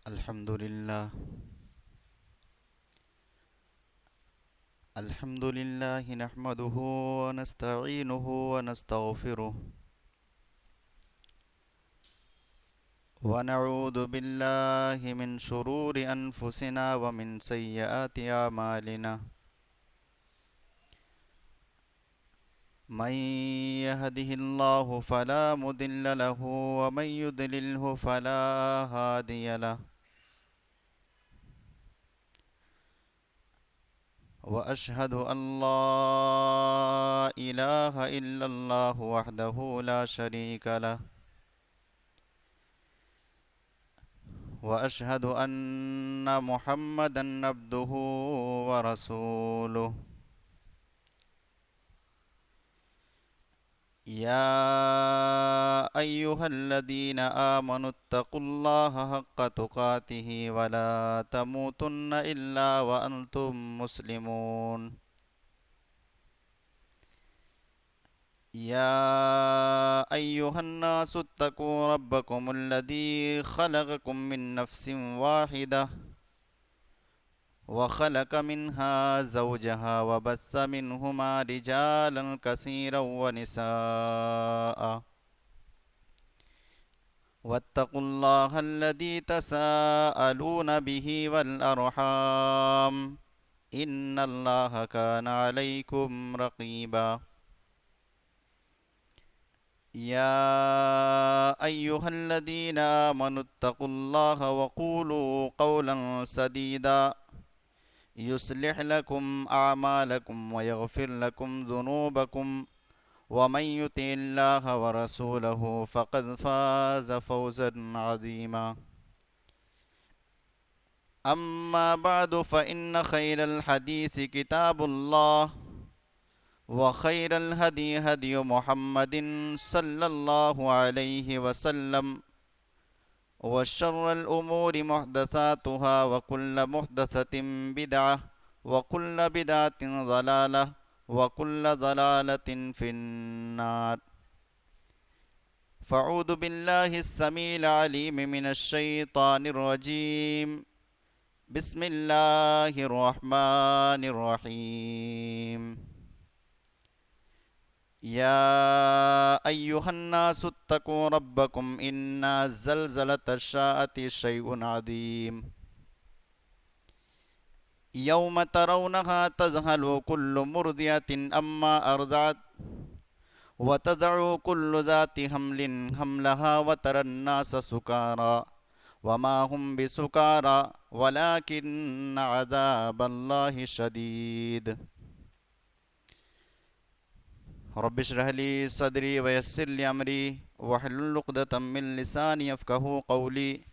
الحمد لله. الحمد لله نحمده ونستعينه ونستغفره ونعوذ بالله من شرور أنفسنا ومن سيئات أعمالنا. من يهده الله فلا مضل له ومن يضلله فلا هادي له. وأشهد أن لا إله إلا الله وحده لا شريك له. وأشهد أن محمدا عبده ورسوله. يا أيها الذين آمنوا اتقوا الله حق تقاته ولا تموتن إلا وأنتم مسلمون. يا أيها الناس اتقوا ربكم الذي خلقكم من نفس واحدة وخلق منها زوجها وبث منهما رجالا كثيرا ونساء. واتقوا الله الذي تساءلون به والأرحام إن الله كان عليكم رقيبا. يا أيها الذين آمنوا اتقوا الله وقولوا قولا سديدا يصلح لكم أعمالكم ويغفر لكم ذنوبكم ومن يطع الله ورسوله فقد فاز فوزا عظيما. أما بعد فإن خير الحديث كتاب الله وخير الهدي هدي محمد صلى الله عليه وسلم وشر الأمور محدثاتها وكل محدثة بدعة وكل بدعة ضلالة وكل ضلالة في النار. فأعوذ بالله السميع العليم من الشيطان الرجيم. بسم الله الرحمن الرحيم. يا أيها الناس اتقوا ربكم إن زلزلة الساعة شيء عظيم. يوم ترونها تذهل كل مرضعة أما أرضعت وتضع كل ذات حمل حملها وترى الناس سكارى وما هم بسكارى ولكن عذاب الله شديد. رب اشرح لي صدري ويسر لي أمري واحلل عقدة من لساني يفقهوا قولي.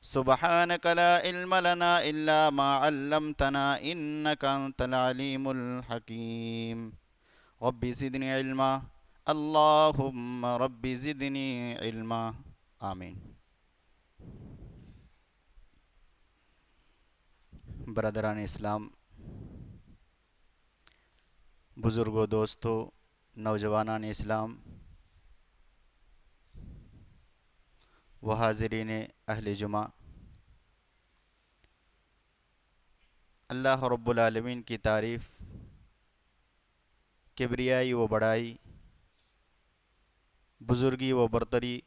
سبحانك لا علم لنا إلا ما علمتنا إنك أنت العليم الحكيم. رب زدني علما اللهم رب زدني علما آمین. برادران اسلام، بزرگوں، دوستوں، نوجوانان اسلام و حاضرین اہل جمعہ، اللہ رب العالمین کی تعریف، کبریائی و بڑائی، بزرگی و برتری،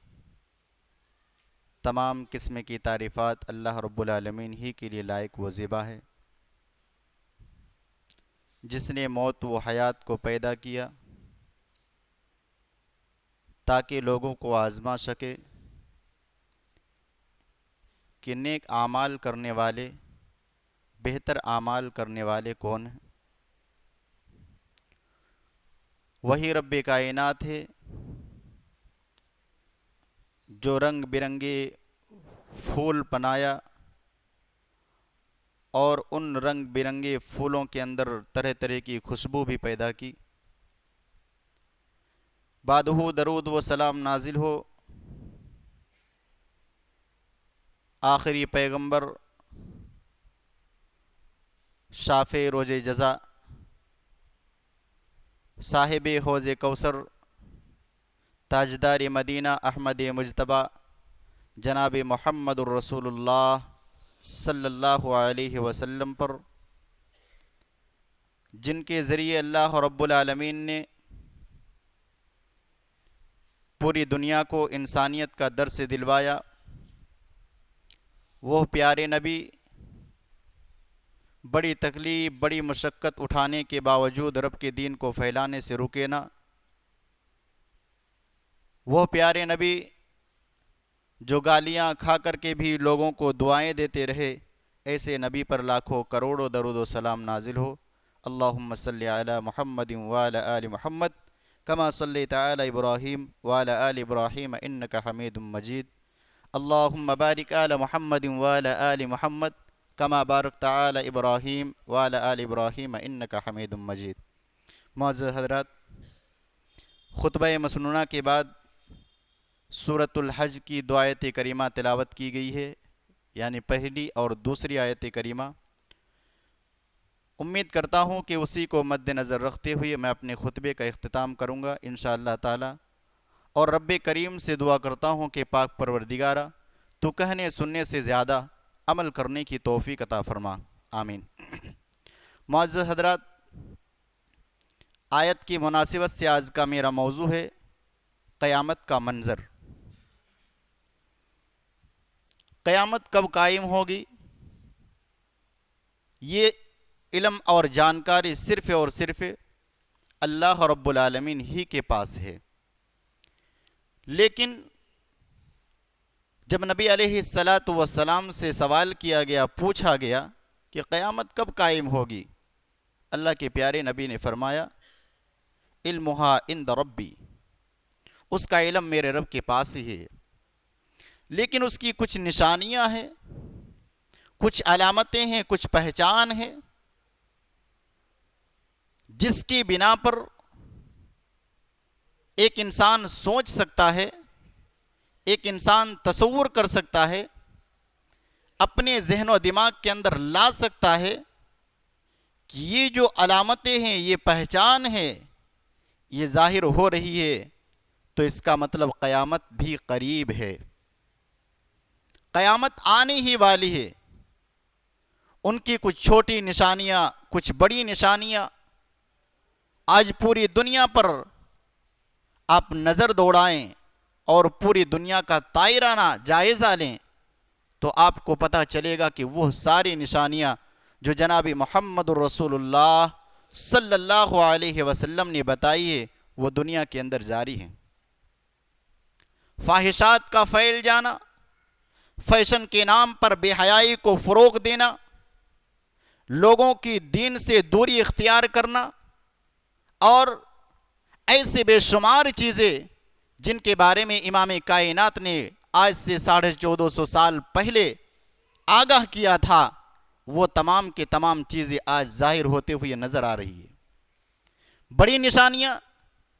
تمام قسم کی تعریفات اللہ رب العالمین ہی کے لیے لائق و زیبا ہے، جس نے موت و حیات کو پیدا کیا تاکہ لوگوں کو آزما سکے کہ نیک اعمال کرنے والے، بہتر اعمال کرنے والے کون ہیں. وہی رب کائنات ہے جو رنگ برنگے پھول بنایا اور ان رنگ برنگے پھولوں کے اندر طرح طرح کی خوشبو بھی پیدا کی. بعدہ درود و سلام نازل ہو آخری پیغمبر، شافع روز جزا، صاحب حوض کوثر، تاجدار مدینہ احمد مجتبیٰ، جناب محمد الرسول اللہ صلی اللہ علیہ وسلم پر، جن کے ذریعے اللہ رب العالمین نے پوری دنیا کو انسانیت کا درس دلوایا۔ وہ پیارے نبی بڑی تکلیف، بڑی مشقت اٹھانے کے باوجود رب کے دین کو پھیلانے سے رکے نہ۔ وہ پیارے نبی جو گالیاں کھا کر کے بھی لوگوں کو دعائیں دیتے رہے، ایسے نبی پر لاکھوں کروڑوں درود و سلام نازل ہو۔ اللہم صلی علی محمد وعلی آل محمد کما صلیت علی ابراہیم وعلی آل ابراہیم انک حمید مجید۔ اللہم بارک علی محمد وعلی آل محمد کما بارکت علی ابراہیم وعلی آل ابراہیم انک حمید مجید۔ معزز حضرات، خطبہ مسنونہ کے بعد سورۃ الحج کی دو آیت کریمہ تلاوت کی گئی ہے، یعنی پہلی اور دوسری آیت کریمہ۔ امید کرتا ہوں کہ اسی کو مد نظر رکھتے ہوئے میں اپنے خطبے کا اختتام کروں گا انشاءاللہ تعالی، اور رب کریم سے دعا کرتا ہوں کہ پاک پروردگارہ تو کہنے سننے سے زیادہ عمل کرنے کی توفیق عطا فرما، آمین۔ معزز حضرات، آیت کی مناسبت سے آج کا میرا موضوع ہے قیامت کا منظر۔ قیامت کب قائم ہوگی، یہ علم اور جانکاری صرف اور صرف اللہ رب العالمین ہی کے پاس ہے۔ لیکن جب نبی علیہ السلام سے سوال کیا گیا، پوچھا گیا کہ قیامت کب قائم ہوگی، اللہ کے پیارے نبی نے فرمایا علمہا عند ربی، اس کا علم میرے رب کے پاس ہی ہے، لیکن اس کی کچھ نشانیاں ہیں، کچھ علامتیں ہیں، کچھ پہچان ہے، جس کی بنا پر ایک انسان سوچ سکتا ہے، ایک انسان تصور کر سکتا ہے، اپنے ذہن و دماغ کے اندر لا سکتا ہے کہ یہ جو علامتیں ہیں، یہ پہچان ہے، یہ ظاہر ہو رہی ہے، تو اس کا مطلب قیامت بھی قریب ہے، قیامت آنے ہی والی ہے۔ ان کی کچھ چھوٹی نشانیاں، کچھ بڑی نشانیاں آج پوری دنیا پر آپ نظر دوڑائیں اور پوری دنیا کا تائرانہ جائزہ لیں تو آپ کو پتہ چلے گا کہ وہ ساری نشانیاں جو جناب محمد الرسول اللہ صلی اللہ علیہ وسلم نے بتائی ہے، وہ دنیا کے اندر جاری ہیں۔ فاحشات کا پھیل جانا، فیشن کے نام پر بے حیائی کو فروغ دینا، لوگوں کی دین سے دوری اختیار کرنا، اور ایسے بے شمار چیزیں جن کے بارے میں امام کائنات نے آج سے 1450 سال پہلے آگاہ کیا تھا، وہ تمام کے تمام چیزیں آج ظاہر ہوتے ہوئے نظر آ رہی ہے۔ بڑی نشانیاں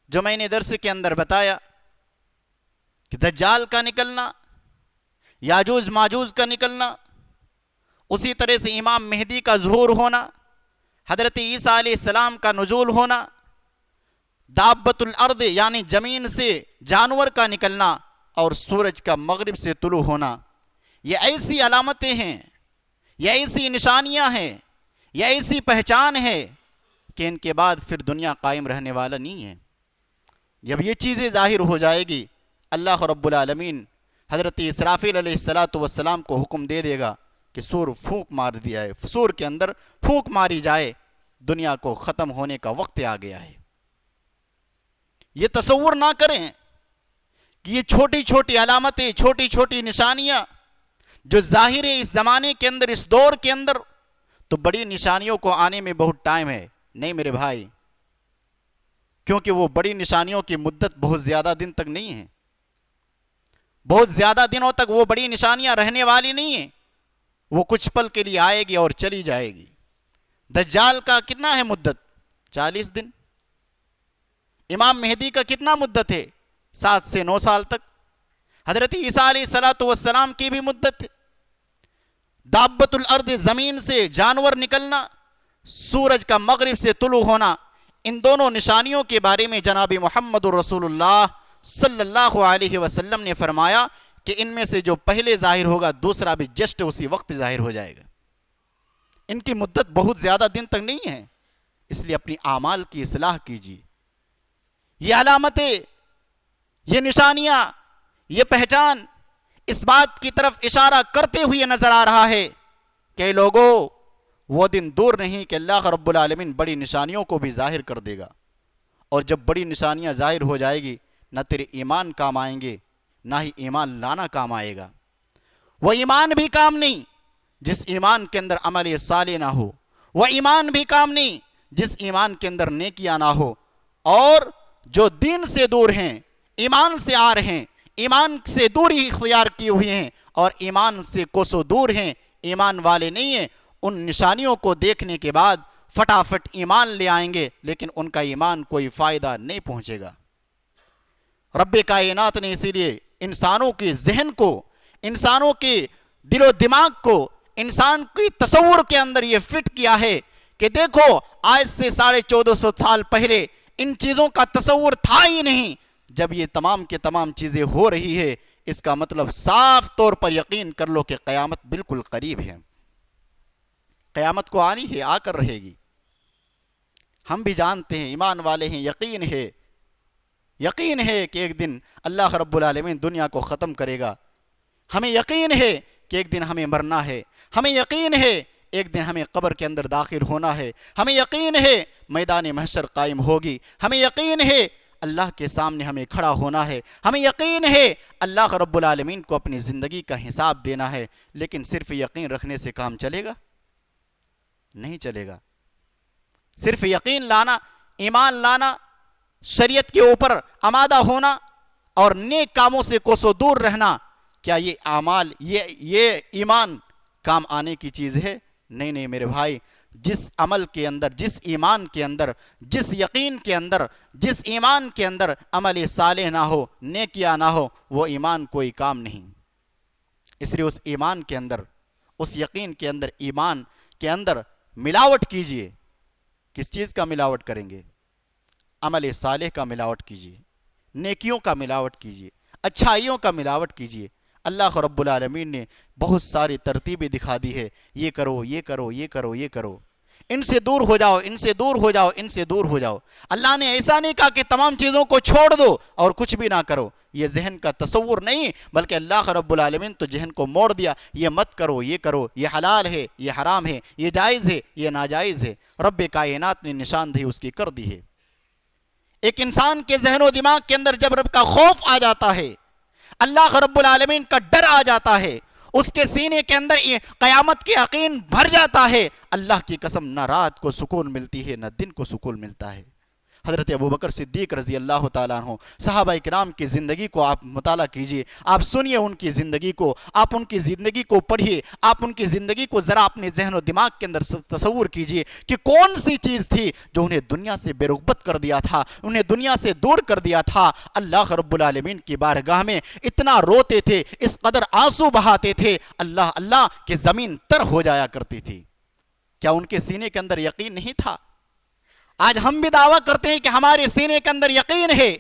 جو میں نے درس کے اندر بتایا کہ دجال کا نکلنا، یاجوج ماجوج کا نکلنا، اسی طرح سے امام مہدی کا ظہور ہونا، حضرت عیسیٰ علیہ السلام کا نزول ہونا، دابت الارض یعنی زمین سے جانور کا نکلنا، اور سورج کا مغرب سے طلوع ہونا، یہ ایسی علامتیں ہیں، یہ ایسی نشانیاں ہیں، یہ ایسی پہچان ہے کہ ان کے بعد پھر دنیا قائم رہنے والا نہیں ہے۔ جب یہ چیزیں ظاہر ہو جائے گی، اللہ رب العالمین حضرت اسرافیل علیہ السلام کو حکم دے دے گا کہ سور پھونک مار دیا ہے، سور کے اندر پھونک ماری جائے، دنیا کو ختم ہونے کا وقت آ گیا ہے۔ یہ تصور نہ کریں کہ یہ چھوٹی چھوٹی علامتیں، چھوٹی چھوٹی نشانیاں جو ظاہر ہے اس زمانے کے اندر، اس دور کے اندر، تو بڑی نشانیوں کو آنے میں بہت ٹائم ہے۔ نہیں میرے بھائی، کیونکہ وہ بڑی نشانیوں کی مدت بہت زیادہ دن تک نہیں ہے، بہت زیادہ دنوں تک وہ بڑی نشانیاں رہنے والی نہیں ہیں، وہ کچھ پل کے لیے آئے گی اور چلی جائے گی۔ دجال کا کتنا ہے مدت؟ 40 دن۔ امام مہدی کا کتنا مدت ہے؟ 7 سے 9 سال تک۔ حضرت عیسیٰ علیہ السلام کی بھی مدت ہے۔ دابت الارض زمین سے جانور نکلنا، سورج کا مغرب سے طلوع ہونا، ان دونوں نشانیوں کے بارے میں جناب محمد الرسول اللہ صلی اللہ علیہ وسلم نے فرمایا کہ ان میں سے جو پہلے ظاہر ہوگا دوسرا بھی جسٹ اسی وقت ظاہر ہو جائے گا. ان کی مدت بہت زیادہ دن تک نہیں ہے، اس لیے اپنی اعمال کی اصلاح کیجیے. یہ علامتیں، یہ نشانیاں، یہ پہچان اس بات کی طرف اشارہ کرتے ہوئے نظر آ رہا ہے کہ لوگوں وہ دن دور نہیں کہ اللہ رب العالمین بڑی نشانیوں کو بھی ظاہر کر دے گا. اور جب بڑی نشانیاں ظاہر ہو جائے گی نہ تیرے ایمان کام آئیں گے نہ ہی ایمان لانا کام آئے گا. وہ ایمان بھی کام نہیں جس ایمان کے اندر عمل صالح نہ ہو، وہ ایمان بھی کام نہیں جس ایمان کے اندر نیکیاں نہ ہو. اور جو دین سے دور ہیں، ایمان سے آ رہے ہیں، ایمان سے دوری اختیار کی ہوئی ہیں اور ایمان سے کوسوں دور ہیں، ایمان والے نہیں ہیں، ان نشانیوں کو دیکھنے کے بعد فٹافٹ ایمان لے آئیں گے لیکن ان کا ایمان کوئی فائدہ نہیں پہنچے گا. رب کائنات نے اسی لیے انسانوں کے ذہن کو، انسانوں کے دل و دماغ کو، انسان کی تصور کے اندر یہ فٹ کیا ہے کہ دیکھو آج سے 1450 سال پہلے ان چیزوں کا تصور تھا ہی نہیں. جب یہ تمام کے تمام چیزیں ہو رہی ہے اس کا مطلب صاف طور پر یقین کر لو کہ قیامت بالکل قریب ہے. قیامت کو آنی ہے، آ کر رہے گی. ہم بھی جانتے ہیں، ایمان والے ہیں، یقین ہے کہ ایک دن اللہ رب العالمین دنیا کو ختم کرے گا. ہمیں یقین ہے کہ ایک دن ہمیں مرنا ہے. ہمیں یقین ہے ایک دن ہمیں قبر کے اندر داخل ہونا ہے. ہمیں یقین ہے میدان محشر قائم ہوگی. ہمیں یقین ہے اللہ کے سامنے ہمیں کھڑا ہونا ہے. ہمیں یقین ہے اللہ رب العالمین کو اپنی زندگی کا حساب دینا ہے. لیکن صرف یقین رکھنے سے کام چلے گا؟ نہیں چلے گا. صرف یقین لانا، ایمان لانا، شریعت کے اوپر آمادہ ہونا اور نیک کاموں سے کوسوں دور رہنا، کیا یہ اعمال، یہ ایمان کام آنے کی چیز ہے؟ نہیں نہیں میرے بھائی. جس عمل کے اندر، جس ایمان کے اندر، جس یقین کے اندر، جس ایمان کے اندر عمل صالح نہ ہو، نیکیاں نہ ہو، وہ ایمان کوئی کام نہیں. اس لیے اس ایمان کے اندر، اس یقین کے اندر، ایمان کے اندر ملاوٹ کیجئے. کس چیز کا ملاوٹ کریں گے؟ عمل صالح کا ملاوٹ کیجئے، نیکیوں کا ملاوٹ کیجئے، اچھائیوں کا ملاوٹ کیجئے. اللہ رب العالمین نے بہت ساری ترتیبیں دکھا دی ہے، یہ کرو، یہ کرو، یہ کرو، یہ کرو، ان سے دور ہو جاؤ، ان سے دور ہو جاؤ، ان سے دور ہو جاؤ. اللہ نے ایسا نہیں کہا کہ تمام چیزوں کو چھوڑ دو اور کچھ بھی نہ کرو. یہ ذہن کا تصور نہیں، بلکہ اللہ رب العالمین تو ذہن کو موڑ دیا. یہ مت کرو، یہ کرو، یہ حلال ہے، یہ حرام ہے، یہ جائز ہے، یہ ناجائز ہے. رب کائنات نے نشاندہی اس کی کر دی ہے. ایک انسان کے ذہن و دماغ کے اندر جب رب کا خوف آ جاتا ہے، اللہ رب العالمین کا ڈر آ جاتا ہے، اس کے سینے کے اندر قیامت کے یقین بھر جاتا ہے، اللہ کی قسم نہ رات کو سکون ملتی ہے نہ دن کو سکون ملتا ہے. حضرت ابوبکر صدیق رضی اللہ تعالیٰ عنہ، صحابہ کرام کی زندگی کو آپ مطالعہ کیجئے، آپ سنیے ان کی زندگی کو، آپ ان کی زندگی کو پڑھیے، آپ ان کی زندگی کو ذرا اپنے ذہن و دماغ کے اندر تصور کیجئے کہ کون سی چیز تھی جو انہیں دنیا سے بے رغبت کر دیا تھا، انہیں دنیا سے دور کر دیا تھا. اللہ رب العالمین کی بارگاہ میں اتنا روتے تھے، اس قدر آنسو بہاتے تھے، اللہ اللہ کہ زمین تر ہو جایا کرتی تھی. کیا ان کے سینے کے اندر یقین نہیں تھا؟ آج ہم بھی دعویٰ کرتے ہیں کہ ہمارے سینے کے اندر یقین ہے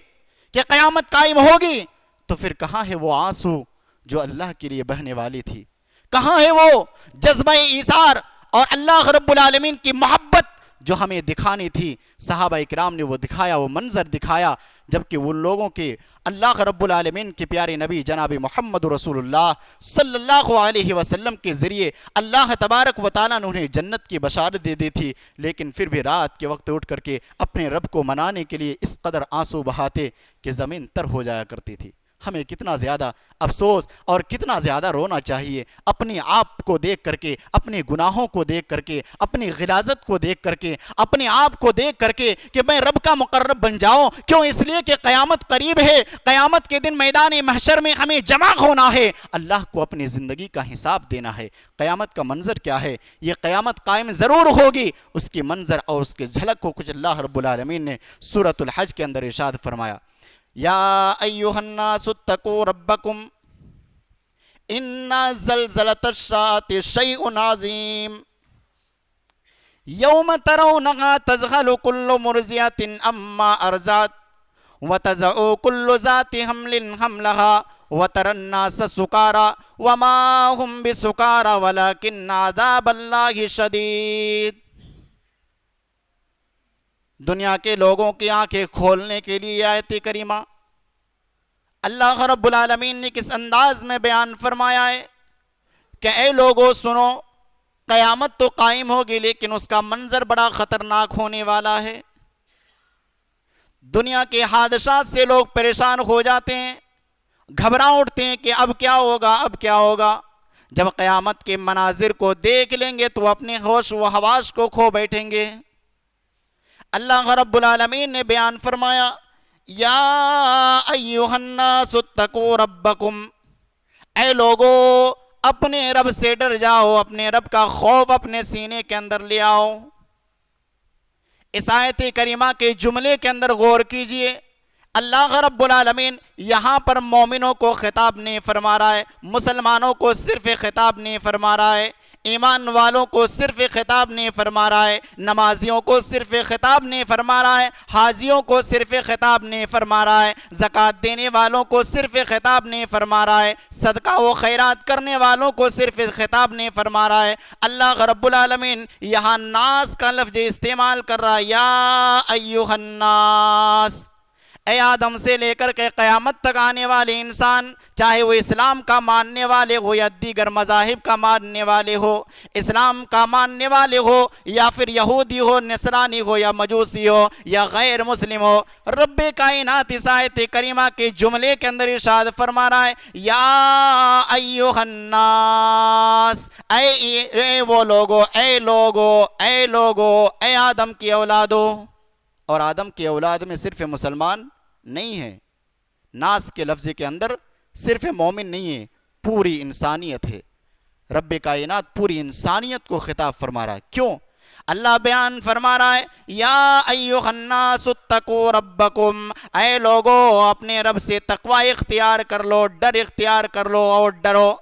کہ قیامت قائم ہوگی، تو پھر کہاں ہے وہ آنسو جو اللہ کے لیے بہنے والی تھی؟ کہاں ہے وہ جذبہ ایثار اور اللہ رب العالمین کی محبت جو ہمیں دکھانی تھی؟ صحابہ اکرام نے وہ دکھایا، وہ منظر دکھایا، جبکہ ان لوگوں کے اللہ رب العالمین کے پیارے نبی جناب محمد رسول اللہ صلی اللہ علیہ وسلم کے ذریعے اللہ تبارک و تعالیٰ نے انہیں جنت کی بشارت دے دی تھی، لیکن پھر بھی رات کے وقت اٹھ کر کے اپنے رب کو منانے کے لیے اس قدر آنسو بہاتے کہ زمین تر ہو جایا کرتی تھی. ہمیں کتنا زیادہ افسوس اور کتنا زیادہ رونا چاہیے اپنے آپ کو دیکھ کر کے، اپنے گناہوں کو دیکھ کر کے، اپنی غلاظت کو دیکھ کر کے، اپنے آپ کو دیکھ کر کے کہ میں رب کا مقرب بن جاؤں. کیوں؟ اس لیے کہ قیامت قریب ہے. قیامت کے دن میدان محشر میں ہمیں جمع ہونا ہے، اللہ کو اپنی زندگی کا حساب دینا ہے. قیامت کا منظر کیا ہے؟ یہ قیامت قائم ضرور ہوگی، اس کی منظر اور اس کے جھلک کو کچھ اللہ رب العالمین نے سورۃ الحج کے اندر ارشاد فرمایا. یا ایھا الناس اتقوا ربکم ان زلزلۃ الساعۃ شیء عظیم یوم ترونها تذہل کل مرضعۃ عما ارضعت وتضع کل ذات حمل حملها وَتَرَى النَّاسَ سُكَارَى وَمَا هُمْ بِسُكَارَى وَلَكِنَّ عَذَابَ اللَّهِ شَدِيدٌ۔ دنیا کے لوگوں کی آنکھیں کھولنے کے لیے آیت کریمہ اللہ رب العالمین نے کس انداز میں بیان فرمایا ہے کہ اے لوگوں سنو، قیامت تو قائم ہوگی لیکن اس کا منظر بڑا خطرناک ہونے والا ہے۔ دنیا کے حادثات سے لوگ پریشان ہو جاتے ہیں، گھبرا اٹھتے ہیں کہ اب کیا ہوگا، اب کیا ہوگا۔ جب قیامت کے مناظر کو دیکھ لیں گے تو اپنے ہوش و حواس کو کھو بیٹھیں گے۔ اللہ رب العالمین نے بیان فرمایا یا ایھا الناس اتقوا ربکم، اے لوگو اپنے رب سے ڈر جاؤ، اپنے رب کا خوف اپنے سینے کے اندر لے آؤ۔ اس آیت کریمہ کے جملے کے اندر غور کیجئے، اللہ رب العالمین یہاں پر مومنوں کو خطاب نہیں فرما رہا ہے، مسلمانوں کو صرف خطاب نہیں فرما رہا ہے، ایمان والوں کو صرف خطاب نہیں فرما رہا ہے، نمازیوں کو صرف خطاب نہیں فرما رہا ہے، حاجیوں کو صرف خطاب نہیں فرما رہا ہے، زکوٰۃ دینے والوں کو صرف خطاب نہیں فرما رہا ہے، صدقہ و خیرات کرنے والوں کو صرف خطاب نہیں فرما رہا ہے۔ اللہ رب العالمین یہاں ناس کا لفظ استعمال کر رہا ہے، یا ایھا الناس، اے آدم سے لے کر کے قیامت تک آنے والے انسان، چاہے وہ اسلام کا ماننے والے ہو یا دیگر مذاہب کا ماننے والے ہو، اسلام کا ماننے والے ہو یا پھر یہودی ہو، نصرانی ہو یا مجوسی ہو یا غیر مسلم ہو، رب کائنات اس آیت کریمہ کے جملے کے اندر ارشاد فرما رہا ہے یا ایھا الناس، اے وہ لوگو، اے لوگو، اے لوگو، اے آدم کی اولادو۔ اور آدم کی اولاد میں صرف مسلمان نہیں ہے، ناس کے لفظ کے اندر صرف مومن نہیں ہے، پوری انسانیت ہے۔ رب کائنات پوری انسانیت کو خطاب فرما رہا ہے۔ کیوں؟ اللہ بیان فرما رہا ہے یا ایھا الناس اتقوا ربکم، اے لوگو اپنے رب سے تقوی اختیار کر لو، ڈر اختیار کر لو اور ڈرو۔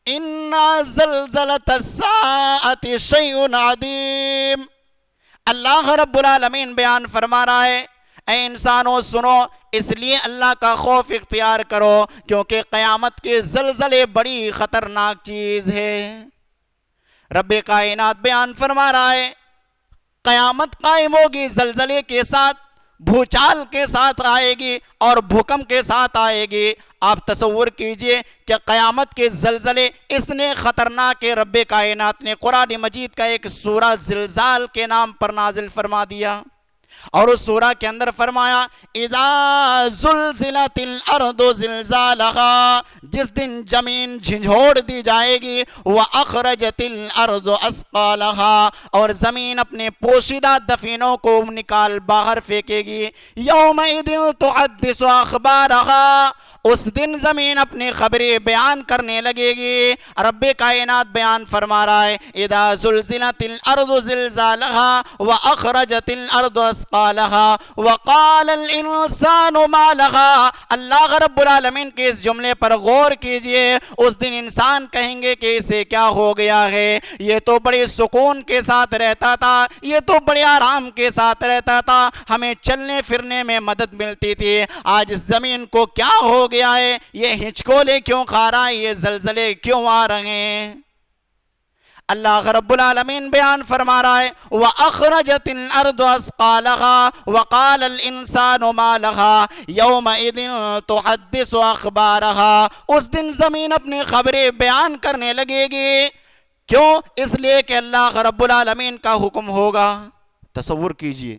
ان زلزلۃ الساعۃ شیء عظیم، اللہ رب العالمین بیان فرما رہا ہے اے انسانوں سنو، اس لیے اللہ کا خوف اختیار کرو کیونکہ قیامت کے زلزلے بڑی خطرناک چیز ہے۔ رب کائنات بیان فرما رہا ہے قیامت قائم ہوگی، زلزلے کے ساتھ، بھوچال کے ساتھ آئے گی اور بھوکم کے ساتھ آئے گی۔ آپ تصور کیجئے کہ قیامت کے زلزلے اس نے خطرناک رب کائنات نے قرآن مجید کا ایک سورہ زلزال کے نام پر نازل فرما دیا، اور اس سورہ کے اندر فرمایا اذا زلزلت الارض زلزالها، جس دن زمین جھنجھوڑ دی جائے گی، واخرجت الارض اثقالها، اور زمین اپنے پوشیدہ دفینوں کو نکال باہر پھینکے گی، یومئذ تحدث اخبارها، اس دن زمین اپنی خبریں بیان کرنے لگے گی۔ رب کائنات بیان فرما رہا ہے اذا زلزلت الارض زلزالها واخرجت الارض اثقالها وقال الانسان ما لها، اللہ رب العالمین کے اس جملے پر غور کیجئے، اس دن انسان کہیں گے کہ اسے کیا ہو گیا ہے، یہ تو بڑے سکون کے ساتھ رہتا تھا، یہ تو بڑے آرام کے ساتھ رہتا تھا، ہمیں چلنے پھرنے میں مدد ملتی تھی، آج اس زمین کو کیا ہو گیا ہے، یہ ہچکولے کیوں کھا رہا ہے، یہ زلزلے کیوں آ رہے ہیں۔ اللہ رب العالمین بیان فرما رہا ہے وَأَخْرَجَتِ الْأَرْضُ أَثْقَالَهَا وَقَالَ الْإِنسَانُ مَا لَهَا يَوْمَئِذٍ تُحَدِّثُ أَخْبَارَهَا، اس دن زمین اپنی خبریں بیان کرنے لگے گی۔ کیوں؟ اس لیے کہ اللہ رب العالمین کا حکم ہوگا۔ تصور کیجئے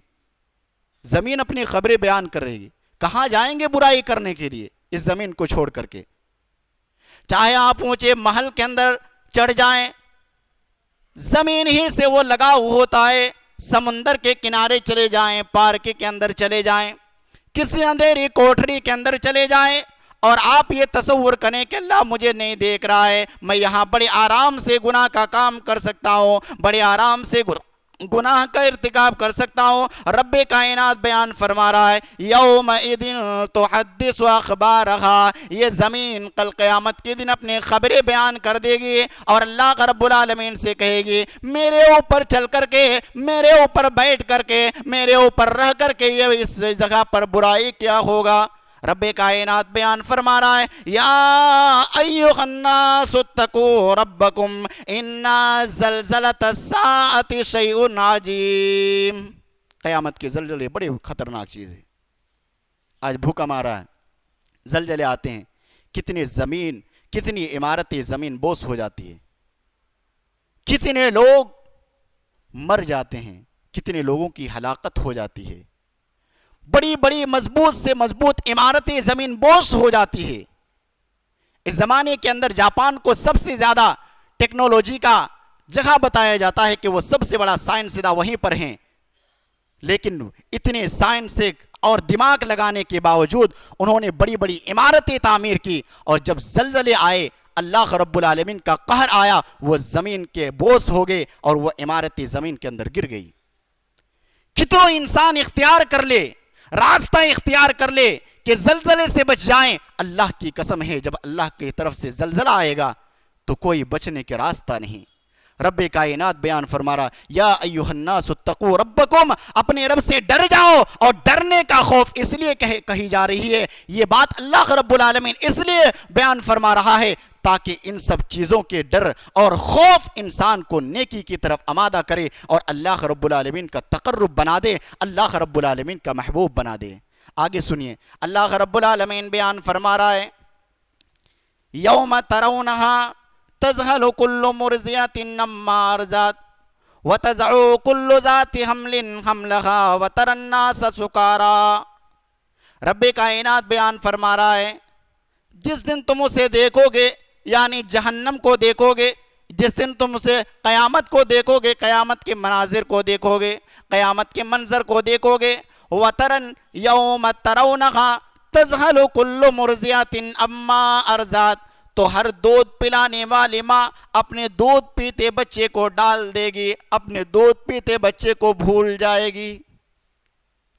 زمین اپنی خبریں بیان کر رہی ہے، کہاں جائیں گے برائی کرنے کے لیے اس زمین کو چھوڑ کر کے؟ چاہے آپ اونچے محل کے اندر چڑھ جائیں، زمین ہی سے وہ لگاؤ ہوتا ہے، سمندر کے کنارے چلے جائیں، پارک کے اندر چلے جائیں، کسی اندھیری کوٹری کے اندر چلے جائیں، اور آپ یہ تصور کریں کہ اللہ مجھے نہیں دیکھ رہا ہے، میں یہاں بڑے آرام سے گناہ کا کام کر سکتا ہوں، بڑے آرام سے گناہ کا ارتکاب کر سکتا ہوں۔ رب کائنات بیان فرما رہا ہے یومئذ تحدث اخبارها، یہ زمین کل قیامت کے دن اپنے خبریں بیان کر دے گی اور اللہ رب العالمین سے کہے گی میرے اوپر چل کر کے، میرے اوپر بیٹھ کر کے، میرے اوپر رہ کر کے یہ اس جگہ پر برائی کیا ہوگا۔ رب کائنات بیان فرما رہا ہے یا ایھا الناس اتقوا ربکم ان زلزلۃ الساعۃ شیء عظیم. قیامت کے زلزلے بڑے خطرناک چیز ہے. آج بھوکا مارا ہے، زلزلے آتے ہیں، کتنی عمارتیں زمین بوس ہو جاتی ہے، کتنے لوگ مر جاتے ہیں، کتنے لوگوں کی ہلاکت ہو جاتی ہے، بڑی بڑی مضبوط سے مضبوط عمارتیں زمین بوس ہو جاتی ہے. اس زمانے کے اندر جاپان کو سب سے زیادہ ٹیکنالوجی کا جگہ بتایا جاتا ہے کہ وہ سب سے بڑا سائنسداں وہیں پر ہیں، لیکن اتنے سائنس اور دماغ لگانے کے باوجود انہوں نے بڑی بڑی عمارتیں تعمیر کی، اور جب زلزلے آئے، اللہ رب العالمین کا قہر آیا، وہ زمین کے بوس ہو گئے اور وہ عمارتیں زمین کے اندر گر گئی. کتنوں انسان اختیار کر لے، راستہ اختیار کر لے کہ زلزلے سے بچ جائیں، اللہ کی قسم ہے جب اللہ کی طرف سے زلزلہ آئے گا تو کوئی بچنے کے راستہ نہیں. رب کائنات بیان فرما رہا یا ایھا الناس اتقوا ربکم، اپنے رب سے ڈر جاؤ. اور ڈرنے کا خوف اس لیے کہی جا رہی ہے، یہ بات اللہ رب العالمین اس لیے بیان فرما رہا ہے تاکہ ان سب چیزوں کے ڈر اور خوف انسان کو نیکی کی طرف آمادہ کرے اور اللہ رب العالمین کا تقرب بنا دے، اللہ رب العالمین کا محبوب بنا دے. آگے سنیے، اللہ رب العالمین بیان فرما رہا ہے یوم ترونہا تذہل کل مرضعۃ عما ارضعت وتضع کل ذات حمل حملہا وتری الناس سکارا. رب کائنات بیان فرما رہا ہے جس دن تم اسے دیکھو گے، یعنی جہنم کو دیکھو گے، جس دن تم اسے قیامت کو دیکھو گے، قیامت کے مناظر کو دیکھو گے، قیامت کے منظر کو دیکھو گے. وترن یوم ترونہا تذہل کل مرضعۃ عما ارضعت، تو ہر دودھ پلانے والی ماں اپنے دودھ پیتے بچے کو ڈال دے گی، اپنے دودھ پیتے بچے کو بھول جائے گی.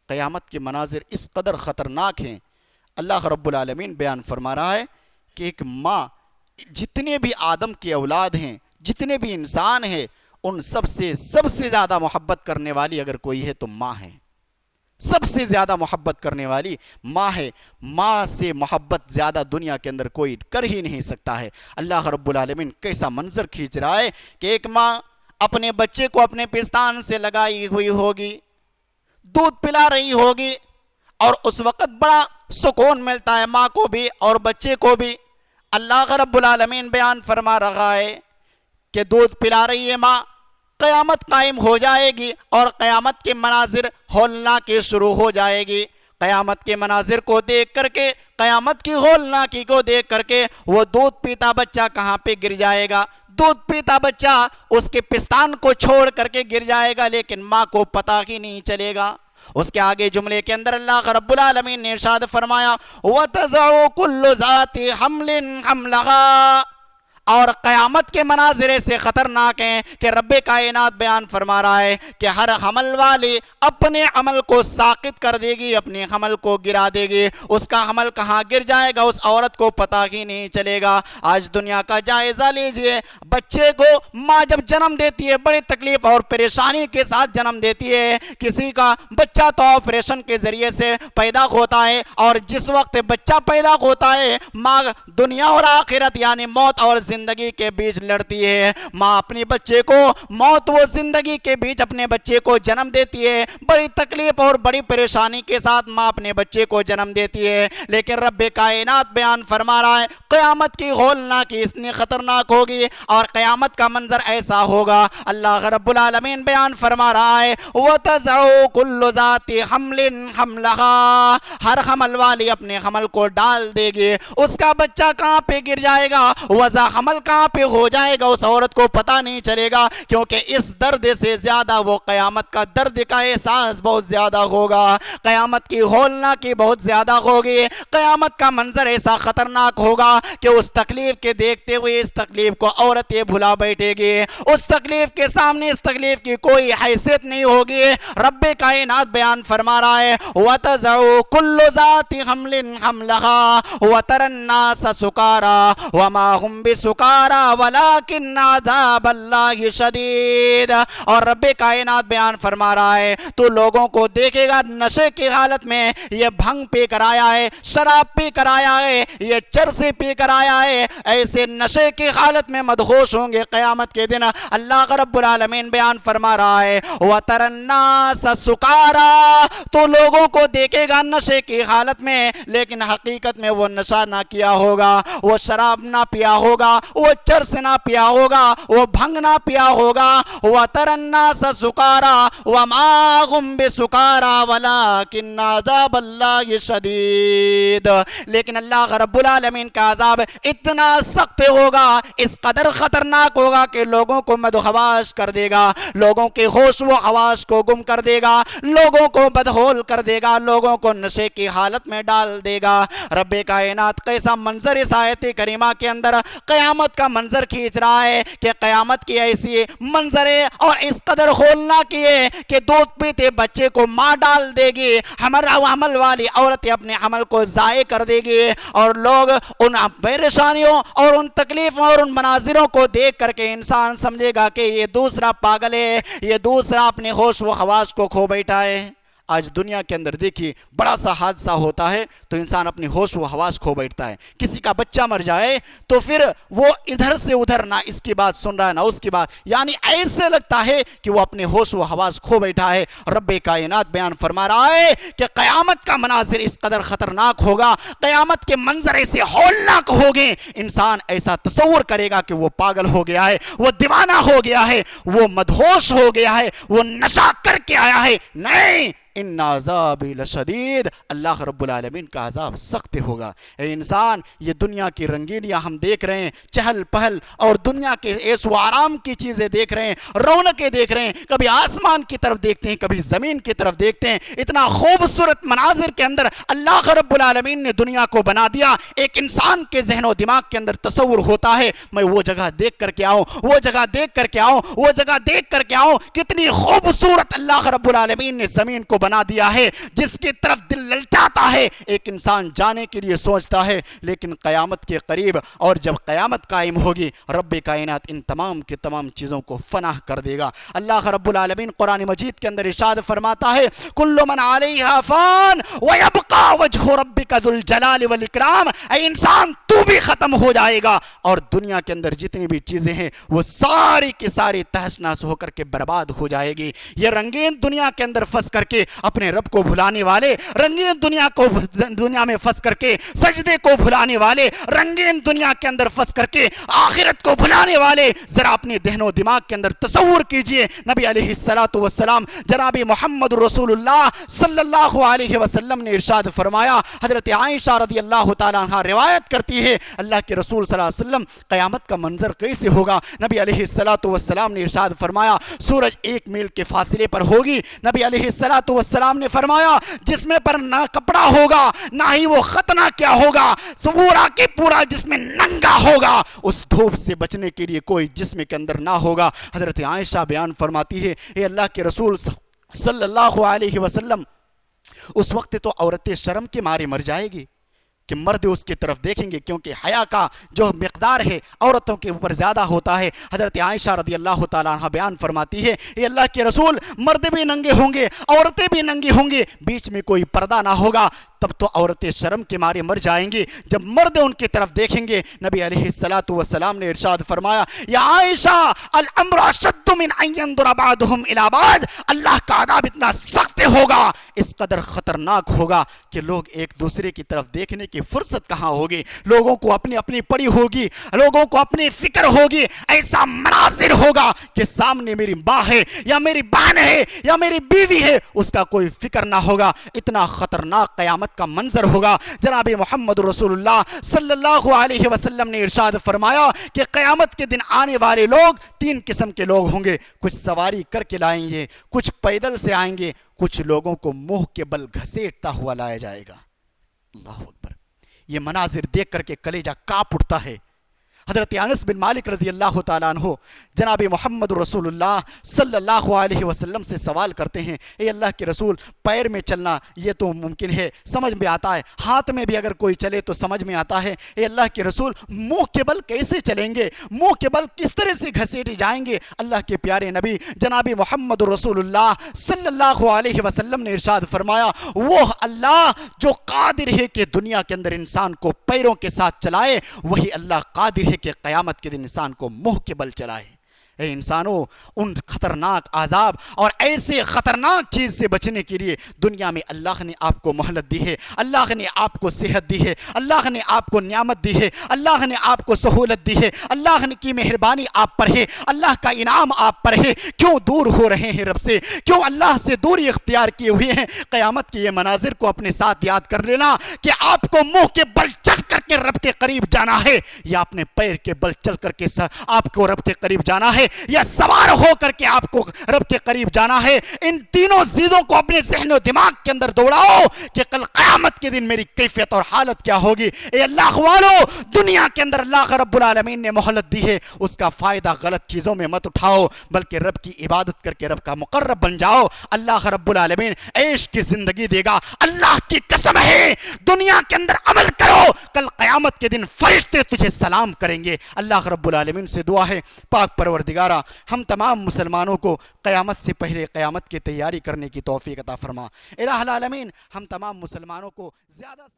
قیامت کے مناظر اس قدر خطرناک ہیں. اللہ رب العالمین بیان فرما رہا ہے کہ ایک ماں، جتنے بھی آدم کے اولاد ہیں، جتنے بھی انسان ہیں، ان سب سے زیادہ محبت کرنے والی اگر کوئی ہے تو ماں ہے. سب سے زیادہ محبت کرنے والی ماں ہے. ماں سے محبت زیادہ دنیا کے اندر کوئی کر ہی نہیں سکتا ہے. اللہ رب العالمین کیسا منظر کھینچ رہا ہے کہ ایک ماں اپنے بچے کو اپنے پستان سے لگائی ہوئی ہوگی، دودھ پلا رہی ہوگی، اور اس وقت بڑا سکون ملتا ہے ماں کو بھی اور بچے کو بھی. اللہ رب العالمین بیان فرما رہا ہے کہ دودھ پلا رہی ہے ماں، قیامت قائم ہو جائے گی اور قیامت کے مناظر ہولناکی شروع ہو جائے گی. قیامت کے مناظر کو دیکھ کر کے، قیامت کی ہولناکی کو دیکھ کر کے وہ دودھ پیتا بچہ کہاں پہ گر جائے گا؟ دودھ پیتا بچہ اس کے پستان کو چھوڑ کر کے گر جائے گا، لیکن ماں کو پتہ ہی نہیں چلے گا. اس کے آگے جملے کے اندر اللہ رب العالمین نے ارشاد فرمایا وَتَضَعُ كُلُّ ذَاتِ حَمْلٍ حَمْلَهَا. اور قیامت کے مناظر سے خطرناک ہیں کہ رب کائنات بیان فرما رہا ہے کہ ہر حمل والی اپنے عمل کو ساقط کر دے گی، اپنے حمل کو گرا دے گی. اس کا حمل کہاں گر جائے گا اس عورت کو پتہ ہی نہیں چلے گا. آج دنیا کا جائزہ لیجئے، بچے کو ماں جب جنم دیتی ہے بڑی تکلیف اور پریشانی کے ساتھ جنم دیتی ہے. کسی کا بچہ تو آپریشن کے ذریعے سے پیدا ہوتا ہے، اور جس وقت بچہ پیدا ہوتا ہے ماں دنیا اور آخرت یعنی موت اور زندگی کے بیچ لڑتی ہے. ماں اپنے بچے کو موت و زندگی کے بیچ اپنے بچے کو جنم دیتی ہے. بڑی تکلیف اور بڑی پریشانی کے ساتھ ماں اپنے بچے کو جنم دیتی ہے. لیکن رب کائنات بیان فرما رہا ہے قیامت کی ہولناکی اتنی خطرناک ہوگی اور قیامت کا منظر ایسا ہوگا. اللہ رب العالمین بیان فرما رہا ہے وَتَضَعُ كُلُّ ذَاتِ حَمْلٍ حَمْلَهَا. ہر حمل والی اپنے حمل کو ڈال دے گی. اس کا بچہ کہاں پہ گر جائے گا، وضع حمل کہاں پہ ہو جائے گا اس عورت کو پتہ نہیں چلے گا، کیونکہ اس درد سے زیادہ وہ قیامت کا درد کا احساس بہت زیادہ ہوگا. قیامت کی ہولناکی بہت زیادہ ہوگی. قیامت کا منظر ایسا خطرناک ہوگا کہ اس تکلیف کے دیکھتے ہوئے اس تکلیف کو عورت یہ بھلا بیٹھے گی. اس تکلیف کے سامنے اس تکلیف کی کوئی حیثیت نہیں ہوگی. رب کائنات بیان فرما رہا ہے وَتَضَعُ كُلُّ ذَاتِ حَمْلٍ حَمْلَهَا وَتَرَى النَّاسَ سُكَارَى وَمَا هُمْ بِسُكَارَى سکارا ولکن عذاب اللہ شدید۔ اور رب کائنات بیان فرما رہا ہے تو لوگوں کو دیکھے گا نشے کی حالت میں، یہ بھنگ پی کر آیا ہے، شراب پی کر آیا ہے، یہ چرسی پی کر آیا ہے، ایسے نشے کی حالت میں مدہوش ہوں گے قیامت کے دن۔ اللہ رب العالمین بیان فرما رہا ہے وَتَرَى النَّاسَ سُكَارَى، تو لوگوں کو دیکھے گا نشے کی حالت میں، لیکن حقیقت میں وہ نشہ نہ کیا ہوگا، وہ شراب نہ پیا ہوگا، وہ چرس نہ پیا ہوگا، وہ بھنگ نہ پیا ہوگا۔ وَتَرَى النَّاسَ سُكَارَى وَمَا هُمْ بِسُكَارَى وَلَكِنَّ عَذَابَ اللَّهِ شَدِيدٌ، لیکن اللہ رب العالمین کا عذاب اتنا سخت ہوگا، اس قدر خطرناک ہوگا کہ لوگوں کو مدہوش کر دے گا، لوگوں کے ہوش و حواس کو گم کر دے گا، لوگوں کو بدحول کر دے گا، لوگوں کو نشے کی حالت میں ڈال دے گا۔ رب کائنات کیسا منظر اس آیت کریمہ کے اندر قیامت کا منظر کھینچ رہا ہے کہ قیامت کی ایسی منظریں اور اس قدر ہولناک ہے کہ دودھ پیتے بچے کو ماں ڈال دے گی، حمل والی عورتیں اپنے حمل کو ضائع کر دے گی، اور لوگ ان پریشانیوں اور ان تکلیفوں اور ان مناظروں کو دیکھ کر کے انسان سمجھے گا کہ یہ دوسرا پاگل ہے، یہ دوسرا اپنے ہوش و حواس کو کھو بیٹھا ہے۔ آج دنیا کے اندر دیکھیے بڑا سا حادثہ ہوتا ہے تو انسان اپنی ہوش و حواس کھو بیٹھتا ہے، کسی کا بچہ مر جائے تو پھر وہ ادھر سے ادھر نہ اس کی بات سن رہا ہے نہ اس کی بات، یعنی ایسے لگتا ہے کہ وہ اپنے ہوش و حواس کھو بیٹھا ہے۔ رب کائنات بیان فرما رہا ہے کہ قیامت کا مناظر اس قدر خطرناک ہوگا، قیامت کے منظر ایسے ہولناک ہوگے، انسان ایسا تصور کرے گا کہ وہ پاگل ہو گیا ہے، وہ دیوانہ ہو گیا ہے، وہ مدہوش ہو گیا ہے، وہ نشہ کر کے آیا ہے۔ نہیں، ان عذاب لشدید، اللہ رب العالمین کا عذاب سخت ہوگا۔ اے انسان، یہ دنیا کی رنگینیاں ہم دیکھ رہے ہیں، چہل پہل اور دنیا کے عیش و آرام کی چیزیں دیکھ رہے ہیں، رونقیں دیکھ رہے ہیں، کبھی آسمان کی طرف دیکھتے ہیں، کبھی زمین کی طرف دیکھتے ہیں، اتنا خوبصورت مناظر کے اندر اللہ رب العالمین نے دنیا کو بنا دیا۔ ایک انسان کے ذہن و دماغ کے اندر تصور ہوتا ہے میں وہ جگہ دیکھ کر کے آؤں، وہ جگہ دیکھ کر کے آؤں، وہ جگہ دیکھ کر کے آؤں۔ کتنی خوبصورت اللہ رب العالمین نے زمین کو بنا دیا ہے، جس کی طرف دل للچاتا ہے، ایک انسان جانے کے لیے سوچتا ہے، لیکن قیامت کے قریب اور جب قیامت قائم ہوگی رب کائنات ان تمام کی تمام چیزوں کو فنا کر دے گا۔ اللہ رب العالمین قرآن مجید کے اندر ارشاد فرماتا ہے کل من علیہا فان ویبقى وجہ ربک ذو الجلال والاکرام، اے انسان تو بھی ختم ہو جائے گا، اور دنیا کے اندر جتنی بھی چیزیں ہیں وہ ساری کی ساری تہس نہس ہو کر کے برباد ہو جائے گی۔ یہ رنگین دنیا کے اندر پھنس کر کے اپنے رب کو بھلانے والے، رنگین دنیا میں پھنس کر کے سجدے کو بھلانے والے، رنگین دنیا کے اندر پھنس کر کے آخرت کو بھلانے والے، ذرا اپنے ذہن و دماغ کے اندر تصور کیجئے نبی علیہ السلام جناب محمد رسول اللہ صلی اللہ علیہ وسلم نے ارشاد فرمایا، حضرت عائشہ رضی اللہ تعالیٰ عنہ روایت کرتی ہے اللہ کے رسول صلی اللہ علیہ وسلم قیامت کا منظر کیسے ہوگا؟ نبی علیہ السلام نے ارشاد فرمایا سورج 1 میل کے فاصلے پر ہوگی۔ نبی علیہ السلام نے فرمایا جسم پر نہ کپڑا ہوگا نہ ہی وہ ختنہ کیا ہوگا، پورا کے پورا جسم ننگا ہوگا، اس دھوپ سے بچنے کے لیے کوئی جسم کے اندر نہ ہوگا۔ حضرت عائشہ بیان فرماتی ہے اے اللہ کے رسول صلی اللہ علیہ وسلم، اس وقت تو عورتیں شرم کے مارے مر جائے گی کہ مرد اس کی طرف دیکھیں گے، کیونکہ حیا کا جو مقدار ہے عورتوں کے اوپر زیادہ ہوتا ہے۔ حضرت عائشہ رضی اللہ تعالیٰ عنہ بیان فرماتی ہے اے اللہ کے رسول، مرد بھی ننگے ہوں گے، عورتیں بھی ننگی ہوں گی، بیچ میں کوئی پردہ نہ ہوگا، تب تو عورتیں شرم کے مارے مر جائیں گی۔ جب مرد ان کی طرف دیکھیں گے نبی علیہ السلام نے ارشاد فرمایا یا عائشہ الامر اشد من ان ينظر بعضهم الى بعض، اللہ کا عذاب اتنا سخت ہوگا، اس قدر خطرناک ہوگا کہ لوگ ایک دوسرے کی طرف دیکھنے کی فرصت کہاں ہوگی، لوگوں کو اپنی اپنی پڑی ہوگی، لوگوں کو اپنی فکر ہوگی، ایسا مناظر ہوگا کہ سامنے میری ماں ہے یا میری بہن ہے یا میری بیوی ہے، اس کا کوئی فکر نہ ہوگا۔ اتنا خطرناک قیامت کا منظر ہوگا۔ جناب محمد رسول اللہ صلی اللہ علیہ وسلم نے ارشاد فرمایا کہ قیامت کے دن آنے والے لوگ 3 قسم کے لوگ ہوں گے، کچھ سواری کر کے لائیں گے، کچھ پیدل سے آئیں گے، کچھ لوگوں کو منہ کے بل گھسیٹتا ہوا لایا جائے گا۔ اللہ اکبر، یہ مناظر دیکھ کر کے کلیجہ کانپ اٹھتا ہے۔ حضرت انس بن مالک رضی اللہ تعالیٰ عنہ جناب محمد رسول اللہ صلی اللہ علیہ وسلم سے سوال کرتے ہیں، اے اللہ کے رسول، پیر میں چلنا یہ تو ممکن ہے، سمجھ میں آتا ہے، ہاتھ میں بھی اگر کوئی چلے تو سمجھ میں آتا ہے، اے اللہ کے رسول منہ کے بل کیسے چلیں گے، منہ کے بل کس طرح سے گھسیٹے جائیں گے؟ اللہ کے پیارے نبی جناب محمد رسول اللہ صلی اللہ علیہ وسلم نے ارشاد فرمایا، وہ اللہ جو قادر ہے کہ دنیا کے اندر انسان کو پیروں کے ساتھ چلائے، وہی اللہ قادر ہے کہ قیامت کے دن انسان کو منہ کے بل چلائے۔ اے انسانوں، ان خطرناک عذاب اور ایسے خطرناک چیز سے بچنے کے لیے دنیا میں اللہ نے آپ کو مہلت دی ہے، اللہ نے آپ کو صحت دی ہے، اللہ نے آپ کو نعمت دی ہے، اللہ نے آپ کو سہولت دی ہے، اللہ کی مہربانی آپ پر ہے، اللہ کا انعام آپ پر ہے۔ کیوں دور ہو رہے ہیں رب سے؟ کیوں اللہ سے دوری اختیار کیے ہوئے ہیں؟ قیامت کے یہ مناظر کو اپنے ساتھ یاد کر لینا کہ آپ کو منہ کے بل چل کر کے رب کے قریب جانا ہے، یا اپنے پیر کے بل چل کر کے آپ کو رب کے قریب جانا ہے، یا سوار ہو کر کے آپ کو رب کے قریب جانا ہے۔ ان تینوں چیزوں کو اپنے ذہن و دماغ کے اندر دوڑاؤ کہ کل قیامت کے دن میری کیفیت اور حالت کیا ہوگی۔ اے اللہ والو، دنیا کے اندر اللہ رب العالمین نے مہلت دی ہے، اس کا فائدہ غلط چیزوں میں مت اٹھاؤ، بلکہ رب کی عبادت کر کے رب کا مقرب بن جاؤ۔ اللہ رب العالمین عیش کی زندگی دے گا، اللہ کی قسم ہے، دنیا کے اندر عمل کرو، کل قیامت کے دن فرشتے تجھے سلام کریں گے۔ اللہ رب العالمین سے دعا ہے، پاک پروردگارہ ہم تمام مسلمانوں کو قیامت سے پہلے قیامت کی تیاری کرنے کی توفیق عطا فرما۔ الہ العالمین ہم تمام مسلمانوں کو زیادہ سے